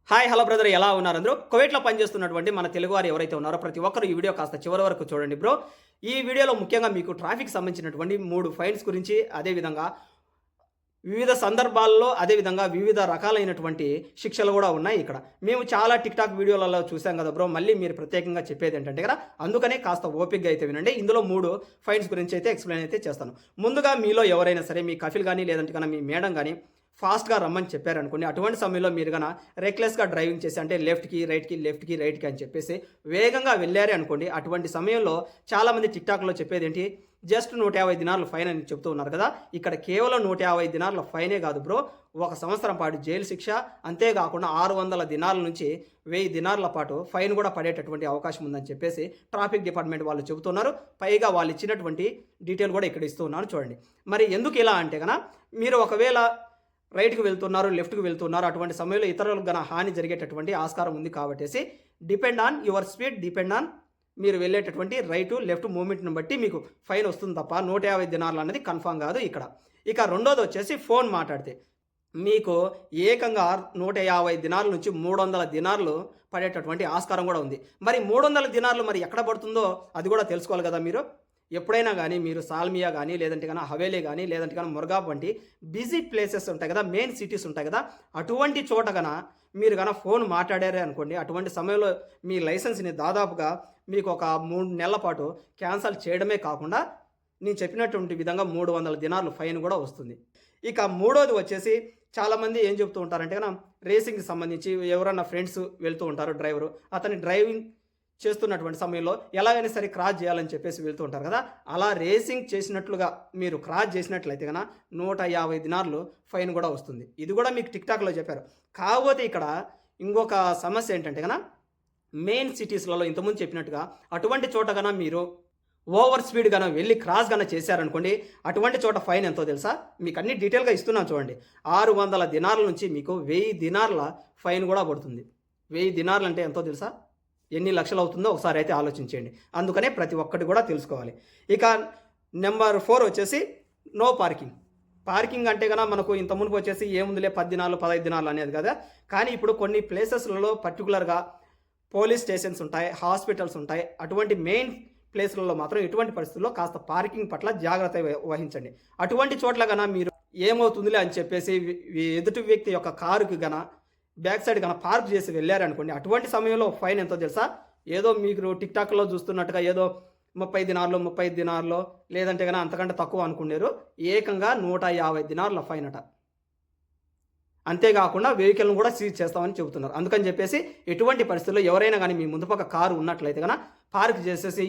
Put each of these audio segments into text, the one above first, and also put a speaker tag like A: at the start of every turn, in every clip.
A: Hi hello brother, ఎలా ఉన్నారు అందరూ? కువైట్లో పనిచేస్తున్నటువంటి మన తెలుగువారు ఎవరైతే ఉన్నారో ప్రతి ఒక్కరు ఈ వీడియో కాస్త చివరి వరకు చూడండి బ్రో. ఈ వీడియోలో ముఖ్యంగా మీకు ట్రాఫిక్ సంబంధించినటువంటి 3 ఫైన్స్ గురించి, అదేవిధంగా వివిధ సందర్భాల్లో, అదేవిధంగా వివిధ రకాలైనటువంటి శిక్షలు కూడా ఉన్నాయి ఇక్కడ. మేము చాలా టిక్‌టాక్ వీడియోలలో చూసాం కదా బ్రో. మళ్ళీ మీరు ప్రత్యేకంగా చెప్పేది ఏంటంటే కదా, అందుకనే కాస్త ఓపికగా అయితే వినండి. ఇందులో 3 ఫైన్స్ గురించి అయితే ఎక్స్‌ప్లెయిన్ అయితే చేస్తాను. ముందుగా మీలో ఎవరైనా సరే మీ కఫిల్ గాని, లేదంటే గన మీ మేడం గాని ఫాస్ట్‌గా రమ్మని చెప్పారనుకోండి. అటువంటి సమయంలో మీరు గన రెక్లెస్‌గా డ్రైవింగ్ చేసి, అంటే లెఫ్ట్‌కి, రైట్‌కి, లెఫ్ట్‌కి, రైట్‌కి అని చెప్పేసి వేగంగా వెళ్లారే అనుకోండి. అటువంటి సమయంలో చాలామంది టిక్‌టాక్‌లో చెప్పేదేంటి, జస్ట్ 150 దినార్లు ఫైన్ అని చెప్తూ ఉన్నారు కదా. ఇక్కడ కేవలం 150 దినార్ల ఫైనే కాదు బ్రో, 1 సంవత్సరం పాటు జైలు శిక్ష, అంతేకాకుండా 600 దినార్ల నుంచి 1000 దినార్ల పాటు ఫైన్ కూడా పడేటటువంటి అవకాశం ఉందని చెప్పేసి ట్రాఫిక్ డిపార్ట్మెంట్ వాళ్ళు చెబుతున్నారు. పైగా వాళ్ళు ఇచ్చినటువంటి డీటెయిల్ కూడా ఇక్కడ ఇస్తూ ఉన్నారు చూడండి. మరి ఎందుకు ఇలా అంటే గన, మీరు ఒకవేళ రైట్‌కి వెళ్తున్నారు, లెఫ్ట్‌కి వెళ్తున్నారు, అటువంటి సమయంలో ఇతరులకు గన హాని జరిగేటటువంటి ఆస్కారం ఉంది కాబట్టేసి depend on your speed, depend on మీరు వెళ్ళేటటువంటి రైటు, లెఫ్ట్ మూవ్‌మెంట్‌ని బట్టి మీకు ఫైన్ వస్తుంది తప్ప 150 దినార్లు అనేది కన్ఫర్మ్ కాదు ఇక్కడ. ఇక రెండోది వచ్చేసి ఫోన్ మాట్లాడితే మీకు ఏకంగా 150 దినార్ల నుంచి 300 దినార్లు పడేటటువంటి ఆస్కారం కూడా ఉంది. మరి 300 దినార్లు మరి ఎక్కడ పడుతుందో అది కూడా తెలుసుకోవాలి కదా మీరు. ఎప్పుడైనా గానీ మీరు సాల్మియా గానీ, లేదంటే గన హవేలీ గానీ, లేదంటే గన మురగాబ్ వంటి బిజీ ప్లేసెస్ ఉంటాయి కదా, మెయిన్ సిటీస్ ఉంటాయి కదా, అటువంటి చోట గన మీరు గన ఫోన్ మాట్లాడారే అనుకోండి, అటువంటి సమయంలో మీ లైసెన్స్‌ని దాదాపుగా మీకు ఒక 3 నెలల పాటు క్యాన్సల్ చేయడమే కాకుండా, నేను చెప్పినటువంటి విధంగా 300 దినార్లు ఫైన్ కూడా వస్తుంది. ఇక మూడోది వచ్చేసి చాలామంది ఏం చెప్తూ ఉంటారంటే గన, రేసింగ్‌కి సంబంధించి ఎవరన్నా ఫ్రెండ్స్ వెళ్తూ ఉంటారు డ్రైవరు. అతని డ్రైవింగ్ చేస్తున్నటువంటి సమయంలో ఎలాగైనా సరే క్రాస్ చేయాలని చెప్పేసి వెళ్తూ ఉంటారు కదా. అలా రేసింగ్ చేసినట్లుగా మీరు క్రాస్ చేసినట్లయితే కనుక 150 దినార్లు ఫైన్ కూడా వస్తుంది. ఇది కూడా మీకు టిక్‌టాక్‌లో చెప్పారు. కాకపోతే ఇక్కడ ఇంకొక సమస్య ఏంటంటే గన, మెయిన్ సిటీస్‌లలో ఇంతకుముందు చెప్పినట్టుగా అటువంటి చోట గన మీరు ఓవర్ స్పీడ్ గన వెళ్ళి క్రాస్ గన చేశారనుకోండి, అటువంటి చోట ఫైన్ ఎంతో తెలుసా? మీకు అన్ని డీటెయిల్‌గా ఇస్తున్నాను చూడండి. 600 దినార్ల నుంచి మీకు 1000 దినార్ల ఫైన్ కూడా పడుతుంది. 1000 దినార్లు అంటే ఎంతో తెలుసా? ఎన్ని లక్షలు అవుతుందో ఒకసారి అయితే ఆలోచించేయండి. అందుకనే ప్రతి ఒక్కటి కూడా తెలుసుకోవాలి. ఇక నెంబర్ 4 వచ్చేసి నో పార్కింగ్. పార్కింగ్ అంటే గన మనకు ఇంత మునుపు వచ్చేసి ఏముందిలే 10 దినాలు, 15 దినాలు అనేది కదా. కానీ ఇప్పుడు కొన్ని ప్లేసెస్‌లలో పర్టిక్యులర్‌గా పోలీస్ స్టేషన్స్ ఉంటాయి, హాస్పిటల్స్ ఉంటాయి. అటువంటి మెయిన్ ప్లేస్‌లలో మాత్రం ఎటువంటి పరిస్థితుల్లో కాస్త పార్కింగ్ పట్ల జాగ్రత్త వహించండి. అటువంటి చోట్ల గన మీరు ఏమవుతుందిలే అని చెప్పేసి ఎదుటి వ్యక్తి యొక్క కారుకి గన బ్యాక్ సైడ్ కనుక పార్క్ చేసి వెళ్ళారనుకోండి, అటువంటి సమయంలో ఫైన్ ఎంతో తెలుసా? ఏదో మీరు టిక్‌టాక్‌లో చూస్తున్నట్టుగా ఏదో 30 దినార్లో, 35 దినార్లో, లేదంటే గన అంతకంటే తక్కువ అనుకునేరు. ఏకంగా 150 దినార్ల ఫైన్ అట. అంతేకాకుండా వెహికల్‌ను కూడా సీజ్ చేస్తామని చెబుతున్నారు. అందుకని చెప్పేసి ఎటువంటి పరిస్థితుల్లో ఎవరైనా గానీ మీ ముందు పక్క కారు ఉన్నట్లయితే గన పార్క్ చేసేసి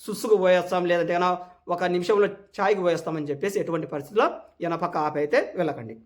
A: సుస్సుకు పోయేస్తాం, లేదంటే గన ఒక నిమిషంలో చాయ్‌కి పోయేస్తామని చెప్పేసి ఎటువంటి పరిస్థితుల్లో ఎనపక్క ఆపి అయితే వెళ్ళకండి.